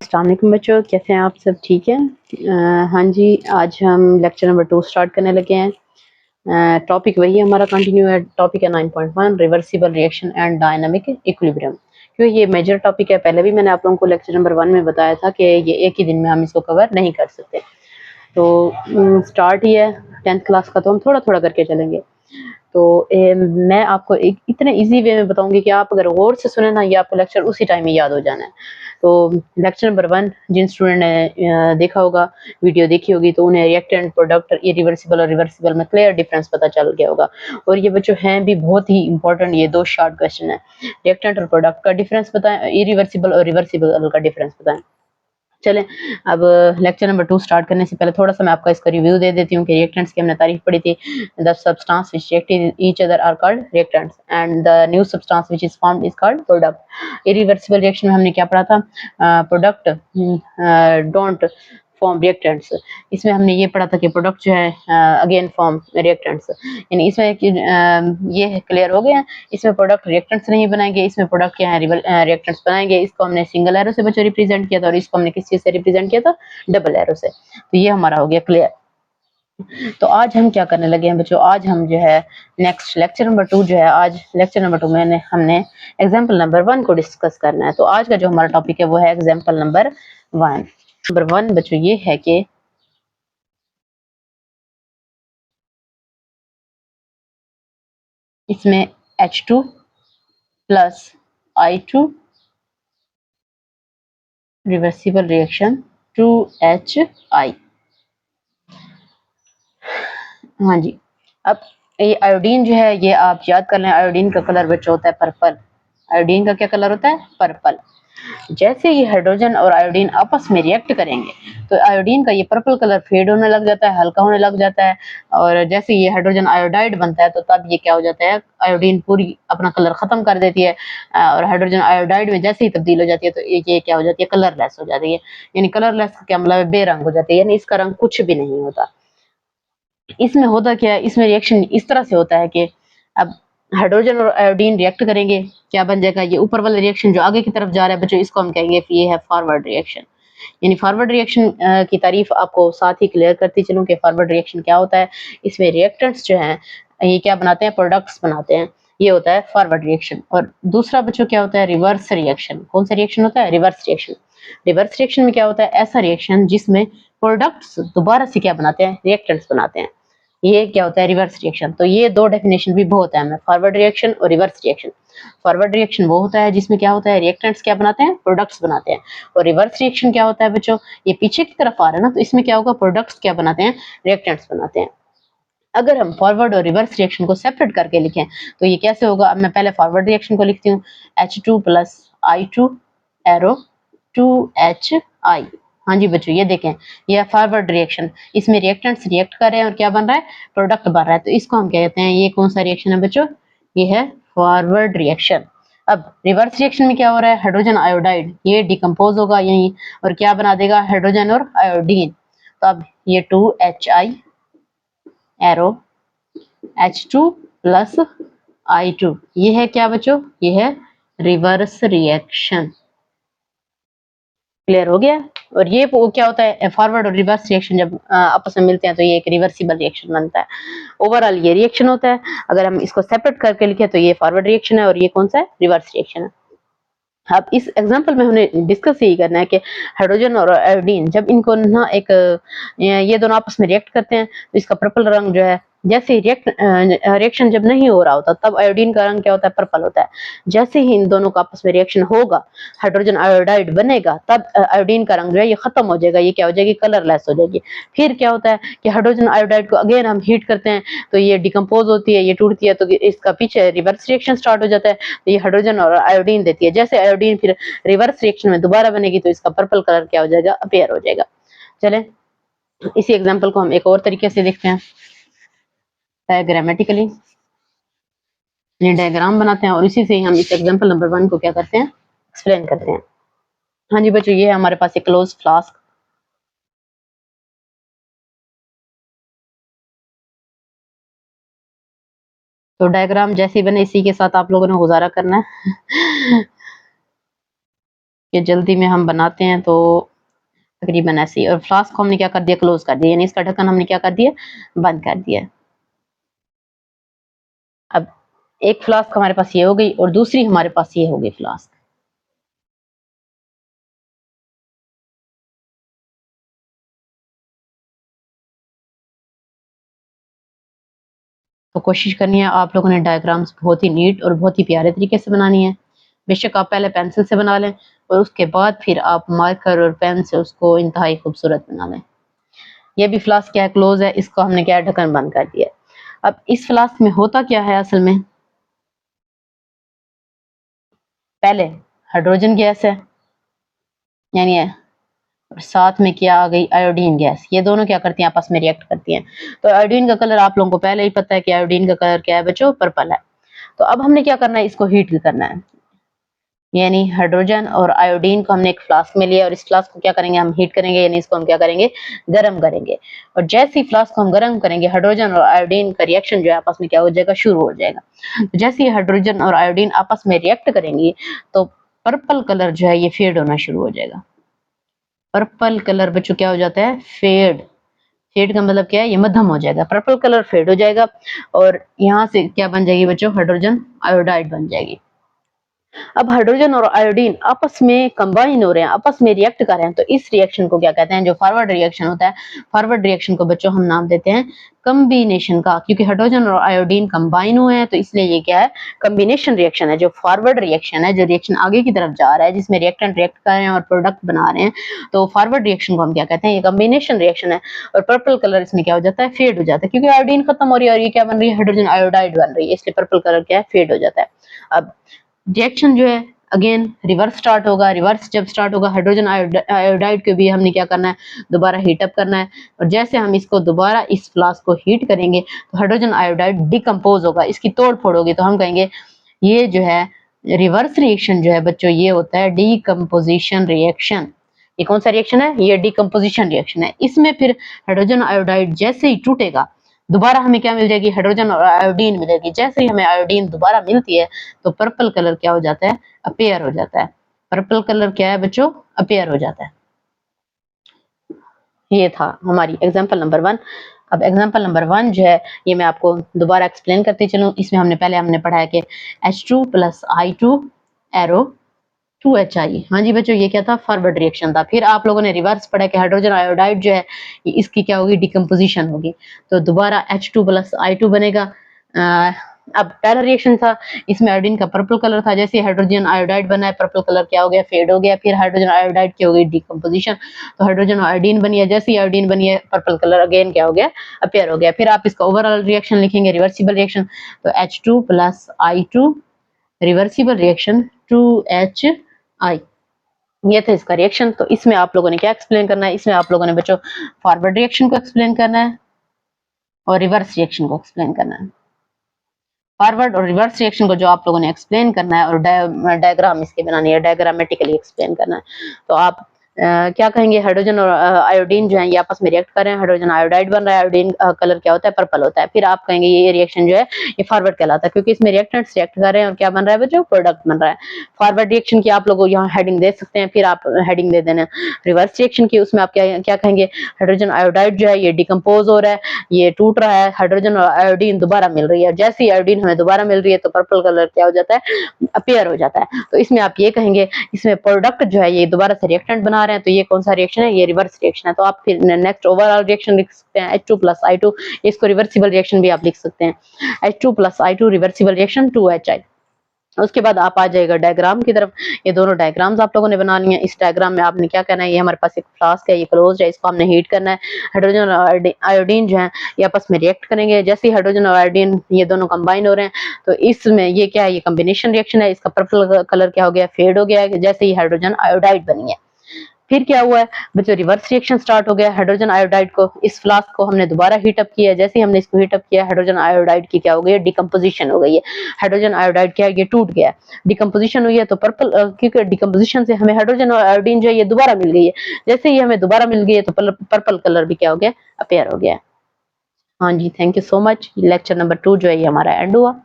अस्सलाम वालेकुम बच्चों, कैसे हैं आप सब? ठीक है। हाँ जी, आज हम लेक्चर नंबर 2 स्टार्ट करने लगे हैं। टॉपिक वही हमारा कंटिन्यू है। टॉपिक है 9.1 reversible reaction and dynamic equilibrium. क्योंकि ये मेजर टॉपिक है, पहले भी मैंने आप लोगों को लेक्चर नंबर 1 में बताया था कि ये एक ही दिन में हम इसको कवर नहीं कर सकते। तो स्टार्ट ही है 10th क्लास का, तो हम थोड़ा थोड़ा करके चलेंगे। तो मैं आपको एक इतने इजी वे में बताऊंगी कि आप अगर गौर से सुने ना, ये आपको लेक्चर उसी टाइम में याद हो जाना है। तो लेक्चर नंबर 1 जिन स्टूडेंट ने देखा होगा, वीडियो देखी होगी, तो उन्हें रिएक्टेंट, प्रोडक्ट, इरिवर्सिबल और रिवर्सिबल में क्लियर डिफरेंस पता चल गया होगा। और ये बच्चों हैं भी बहुत ही इंपॉर्टेंट, ये 2 शॉर्ट क्वेश्चन है। रिएक्टेंट और प्रोडक्ट का डिफरेंस बताएं, इरिवर्सिबल और रिवर्सिबल का डिफरेंस बताएं। चलें, अब लेक्चर नंबर 2 स्टार्ट करने से पहले थोड़ा सा मैं आपका इसका रिव्यू दे देती हूँ कि रिएक्टेंट्स की हमने तारीफ पढ़ी थी। The substance which react each other are called reactants and the new substance which is formed is called product. Irreversible reaction में हमने क्या पढ़ा था? Product don't form reactants. इसमें हमने ये पढ़ा था कि प्रोडक्ट जो है अगेन फॉर्म रिएक्टेंट्स। यानी इसमें ये क्लियर हो गया। इसमें प्रोडक्ट रिएक्टेंट्स नहीं बनाएंगे, इसमें प्रोडक्ट क्या है, रिएक्टेंट्स बनाएंगे। इसको हमने सिंगल एरो से बच्चों रिप्रेजेंट किया था और इसको हमने किस चीज से रिप्रेजेंट किया था? डबल एरो से। तो ये हमारा हो गया क्लियर। तो आज हम क्या करने लगे हैं बच्चों? आज हम जो है नेक्स्ट लेक्चर नंबर 2 जो है, आज लेक्चर नंबर 2 में हमने एग्जाम्पल नंबर 1 को डिस्कस करना है। तो आज का जो हमारा टॉपिक है वो है एग्जाम्पल नंबर 1। नंबर 1 बच्चों ये है कि इसमें H2 plus I2 reversible reaction 2HI। हाँ जी, अब ये आयोडीन जो है, ये आप याद कर लें, आयोडीन का कलर बच्चों होता है पर्पल। आयोडीन का क्या कलर होता है? पर्पल। जैसे ये हाइड्रोजन और आयोडीन आपस में रिएक्ट करेंगे तो आयोडीन का ये पर्पल कलर फेड होने लग जाता है, हल्का होने लग जाता है। और जैसे ये हाइड्रोजन आयोडाइड बनता है तो तब ये क्या हो जाता है? आयोडीन पूरी अपना कलर खत्म कर देती है और हाइड्रोजन आयोडाइड में जैसे ही तब्दील हो जाती है तो ये क्या हो जाती है? कलरलेस हो जाती है। यानी कलरलेस का क्या मतलब है? बेरंग हो जाती है, यानी इसका रंग कुछ भी नहीं होता। इसमें होता क्या है? इसमें रिएक्शन इस तरह से होता है कि अब हाइड्रोजन और आयोडीन रिएक्ट करेंगे, क्या बन जाएगा? ये ऊपर वाला रिएक्शन जो आगे की तरफ जा रहा है बच्चों, इसको हम कहेंगे ये है फॉरवर्ड रिएक्शन। यानी फॉरवर्ड रिएक्शन की तारीफ आपको साथ ही क्लियर करती चलूं कि फॉरवर्ड रिएक्शन क्या होता है। इसमें रिएक्टेंट्स जो हैं ये क्या बनाते हैं? प्रोडक्ट्स बनाते हैं। ये होता है फॉरवर्ड रिएक्शन। और दूसरा बच्चों क्या होता है? Reverse reaction. कौन सा रिएक्शन होता है? Reverse reaction. रिवर्स रिएक्शन में क्या होता है? ऐसा रिएक्शन जिसमें प्रोडक्ट्स दोबारा से क्या बनाते हैं? रिएक्टेंट्स बनाते हैं। ये क्या होता है? Reverse reaction. तो ये 2 डेफिनेशन भी बहुत है हमें, फॉरवर्ड रिएक्शन और रिवर्स रिएक्शन। फॉरवर्ड रिएक्शन वो होता है जिसमें क्या होता है? रिएक्टेंट्स क्या बनाते हैं? प्रोडक्ट्स बनाते हैं। और रिवर्स रिएक्शन क्या होता है बच्चों? ये पीछे की तरफ आ रहा है ना, तो इसमें क्या होगा? प्रोडक्ट्स क्या बनाते हैं? रिएक्टेंट्स बनाते हैं। अगर हम फॉरवर्ड और रिवर्स रिएक्शन को सेपरेट करके लिखें तो ये कैसे होगा? अब मैं पहले फॉरवर्ड रिएक्शन को लिखती हूँ, H2 plus I2 arrow 2HI। हाँ जी बच्चों, ये देखें, ये फॉरवर्ड रिएक्शन। इसमें रिएक्टेंट्स रिएक्ट कर रहे हैं और क्या बन रहा है? प्रोडक्ट बन रहा है। तो इसको हम क्या कहते हैं? ये कौन सा रिएक्शन है बच्चों? ये है फॉरवर्ड रिएक्शन। अब रिवर्स रिएक्शन में क्या हो रहा है? हाइड्रोजन आयोडाइड ये डिकम्पोज होगा यही और क्या बना देगा? हाइड्रोजन और आयोडीन। तो अब ये 2HI arrow H2 plus I2, ये है क्या बच्चों? ये है रिवर्स रिएक्शन। क्लियर हो गया? और ये क्या होता है? फॉरवर्ड और रिवर्स रिएक्शन जब आपस में मिलते हैं तो ये एक रिवर्सिबल रिएक्शन बनता है। ओवरऑल ये रिएक्शन होता है। अगर हम इसको सेपरेट करके लिखे तो ये फॉरवर्ड रिएक्शन है और ये कौन सा है? रिवर्स रिएक्शन है। अब इस एग्जांपल में हमने डिस्कस यही करना है कि हाइड्रोजन और आयोडीन जब इनको ना एक ये दोनों आपस में रिएक्ट करते हैं तो इसका पर्पल रंग जो है, जैसे ही रिएक्शन जब नहीं हो रहा होता तब आयोडीन का रंग क्या होता है? पर्पल होता है। जैसे ही इन दोनों का आपस में रिएक्शन होगा, हाइड्रोजन आयोडाइड बनेगा, तब आयोडीन का रंग जो है ये खत्म हो जाएगा, ये क्या हो जाएगी? कलरलेस हो जाएगी। फिर क्या होता है कि हाइड्रोजन आयोडाइड को अगेन हम हीट करते हैं तो ये डिकम्पोज होती है, ये टूटती है, तो इसका पीछे रिवर्स रिएक्शन स्टार्ट हो जाता है। तो ये हाइड्रोजन और आयोडीन देती है। जैसे आयोडीन फिर रिवर्स रिएक्शन में दोबारा बनेगी तो इसका पर्पल कलर क्या हो जाएगा? अपीयर हो जाएगा। चलें, इसी एग्जांपल को हम एक और तरीके से देखते हैं, डायग्रामेटिकली डायग्राम बनाते हैं और इसी से ही हम इस एग्जांपल नंबर 1 को क्या करते हैं? एक्सप्लेन करते हैं। हाँ जी बच्चों, ये है हमारे पास एक क्लोज फ्लास्क। तो डायग्राम जैसे ही बने इसी के साथ आप लोगों ने गुजारा करना है। ये जल्दी में हम बनाते हैं तो तकरीबन ऐसे ही। और फ्लास्क को हमने क्या कर दिया, क्लोज कर दिया, यानी इसका ढक्कन हमने क्या कर दिया, बंद कर दिया। अब एक फ्लास्क हमारे पास ये हो गई और दूसरी हमारे पास ये हो गई फ्लास्क। तो कोशिश करनी है आप लोगों ने डायग्राम्स बहुत ही नीट और बहुत ही प्यारे तरीके से बनानी है। बेशक आप पहले पेंसिल से बना लें और उसके बाद फिर आप मार्कर और पेन से उसको इंतहाई खूबसूरत बना लें। ये भी फ्लास्क क्या है, क्लोज है, इसको हमने क्या ढक्कन बंद कर दिया। अब इस फ्लास्क में होता क्या है असल में, पहले हाइड्रोजन गैस है यानी है, और साथ में क्या आ गई, आयोडीन गैस। ये दोनों क्या करती हैं, आपस में रिएक्ट करती हैं। तो आयोडीन का कलर आप लोगों को पहले ही पता है कि आयोडीन का कलर क्या है बच्चों, पर्पल है। तो अब हमने क्या करना है, इसको हीट करना है, यानी हाइड्रोजन और आयोडीन को हमने एक फ्लास्क में लिया और इस फ्लास्क को क्या करेंगे, हम हीट करेंगे, यानी इसको हम क्या करेंगे, गर्म करेंगे। और जैसे ही फ्लास्क को हम गर्म करेंगे, हाइड्रोजन और आयोडीन का रिएक्शन जो है आपस में क्या हो जाएगा, शुरू हो जाएगा। तो जैसे ही हाइड्रोजन और आयोडीन आपस में रिएक्ट करेंगी तो पर्पल कलर जो है ये फेड होना शुरू हो जाएगा। पर्पल कलर बच्चों क्या हो जाता है, फेड। फेड का मतलब क्या है, ये मध्यम हो जाएगा, पर्पल कलर फेड हो जाएगा और यहाँ से क्या बन जाएगी बच्चों, हाइड्रोजन आयोडाइड बन जाएगी। अब हाइड्रोजन और आयोडीन आपस में कंबाइन हो रहे हैं, आपस में रिएक्ट कर रहे हैं, तो इस रिएक्शन को क्या कहते हैं, जो फॉरवर्ड रिएक्शन होता है, फॉरवर्ड रिएक्शन को बच्चों हम नाम देते हैं कम्बिनेशन का, क्योंकि हाइड्रोजन और आयोडीन कंबाइन हुए हैं तो इसलिए ये क्या है, कम्बिनेशन रिएक्शन है। जो फॉरवर्ड रिएक्शन है, जो रिएक्शन आगे की तरफ जा रहा है, जिसमें रिएक्टेंट रिएक्ट कर रहे हैं और प्रोडक्ट बना रहे हैं, तो फॉरवर्ड रिएक्शन को हम क्या कहते हैं, ये कम्बिनेशन रिएक्शन है। और पर्पल कलर इसमें क्या हो जाता है, फेड हो जाता है, क्योंकि आयोडीन खत्म हो रही है और ये क्या बन रही है, हाइड्रोजन आयोडाइड बन रही है, इसलिए पर्पल कलर क्या है, फेड हो जाता है। अब रिएक्शन जो है अगेन रिवर्स स्टार्ट होगा। रिवर्स जब स्टार्ट होगा, हाइड्रोजन आयोडाइड को भी हमने क्या करना है, दोबारा हीट अप करना है। और जैसे हम इसको दोबारा इस फ्लास्क को हीट करेंगे तो हाइड्रोजन आयोडाइड डिकम्पोज होगा, इसकी तोड़ फोड़ होगी, तो हम कहेंगे ये जो है रिवर्स रिएक्शन जो है बच्चों, ये होता है डिकम्पोजिशन रिएक्शन। ये कौन सा रिएक्शन है, ये डिकम्पोजिशन रिएक्शन है। इसमें फिर हाइड्रोजन आयोडाइड जैसे ही टूटेगा, दोबारा हमें क्या मिल जाएगी, हाइड्रोजन और आयोडीन मिलेगी। जैसे ही हमें आयोडीन दोबारा मिलती है तो पर्पल कलर क्या हो जाता है, अपीयर हो जाता है। पर्पल कलर क्या है बच्चों, अपीयर हो जाता है। ये था हमारी एग्जांपल नंबर 1। अब एग्जांपल नंबर 1 जो है ये मैं आपको दोबारा एक्सप्लेन करते चलूं। इसमें हमने पढ़ा है कि H2 + I2 एरो 2HI। हाँ जी बच्चों, ये क्या था, फॉरवर्ड रिएक्शन था। फिर आप लोगों ने रिवर्स पढ़ा कि हाइड्रोजन आयोडाइड जो है इसकी क्या होगी, डिकम्पोजिशन होगी, तो दोबारा H2 + I2 बनेगा। अब पहला रिएक्शन था, इसमें आयोडीन का पर्पल कलर था, जैसे हाइड्रोजन आयोडाइड बना है, पर्पल कलर क्या हो गया, फेड हो गया। फिर हाइड्रोजन आयोडाइड की हो गई डिकम्पोजिशन, तो हाइड्रोजन आयोडीन बनी है, जैसे ही आयोडीन बनी है पर्पल कलर अगेन क्या हो गया, अपीयर हो गया। फिर आप इसका ओवरऑल रिएक्शन लिखेंगे, रिवर्सिबल रिएक्शन, तो H2 + I2 reversible reaction 2HI। ये था इसका रिएक्शन। तो इसमें आप लोगों ने क्या एक्सप्लेन करना है, इसमें आप लोगों ने बच्चों फॉरवर्ड रिएक्शन को एक्सप्लेन करना है और रिवर्स रिएक्शन को एक्सप्लेन करना है। फॉरवर्ड और रिवर्स रिएक्शन को जो आप लोगों ने एक्सप्लेन करना है और डायग्राम इसके बनानी है, डायग्रामेटिकली एक्सप्लेन करना है। तो आप क्या कहेंगे, हाइड्रोजन और आयोडीन जो है ये आपस में रिएक्ट कर रहे हैं, हाइड्रोजन आयोडाइड बन रहा है, आयोडीन कलर क्या होता है, पर्पल होता है। फिर आप कहेंगे ये रिएक्शन जो है ये फॉरवर्ड कहलाता है, क्योंकि इसमें रिएक्टेंट्स रिएक्ट कर रहे हैं और क्या बन रहा है बच्चों, प्रोडक्ट बन रहा है। फॉरवर्ड रिएक्शन की आप लोग यहाँ हेडिंग दे सकते हैं, फिर आप हेडिंग दे देना। रिवर्स रिएक्शन की उसमें आप क्या कहेंगे, हाइड्रोजन आयोडाइड जो है ये डिकम्पोज हो रहा है, ये टूट रहा है, हाइड्रोजन और आयोडीन दोबारा मिल रही है। जैसे ही आयोडीन हमें दोबारा मिल रही है तो पर्पल कलर क्या हो जाता है, अपीयर हो जाता है। तो इसमें आप ये कहेंगे, इसमें प्रोडक्ट जो है ये दोबारा से रिएक्टेंट बना रहे हैं, तो ये कौन सा रिएक्शन है, ये रिवर्स रिएक्शन है। तो आप फिर नेक्स्ट ओवरऑल रिएक्शन लिख सकते हैं H2 + I2, इसको रिवर्सिबल रिएक्शन भी आप लिख सकते हैं, H2 + I2 reversible reaction 2HI। उसके बाद आप आ जाएगा डायग्राम की तरफ। ये दोनों डायग्राम्स आप लोगों ने बनानी है। इस डायग्राम में आपने क्या करना है, ये हमारे पास एक फ्लास्क है, ये क्लोज है, इसको हमने हीट करना है। हाइड्रोजन और आयोडीन जो है ये आपस में रिएक्ट करेंगे। जैसे ही हाइड्रोजन और आयोडीन ये दोनों कंबाइन हो रहे हैं तो इसमें ये क्या है, ये कॉम्बिनेशन रिएक्शन है। इसका पर्पल कलर क्या हो गया, फेड हो गया है, जैसे ही हाइड्रोजन आयोडाइड बनी है। फिर क्या हुआ है बच्चों, रिवर्स रिएक्शन स्टार्ट हो गया। हाइड्रोजन आयोडाइड को, इस फ्लास्क को हमने दोबारा हीट अप किया। जैसे ही हमने इसको हीट अप किया, हाइड्रोजन आयोडाइड की क्या हो गई है, डिकम्पोजिशन हो गई है। हाइड्रोजन आयोडाइड क्या है, ये टूट गया, डिकम्पोजिशन हुई है। तो पर्पल, क्योंकि डिकम्पोजिशन से हमें हाइड्रोजन और आयोडीन जो है ये दोबारा मिल गई है। जैसे ही हमें दोबारा मिल गई है तो पर्पल कलर भी क्या हो गया, अपीयर हो गया। हाँ जी, thank you so much. Lecture number 2 जो है ये हमारा एंड हुआ।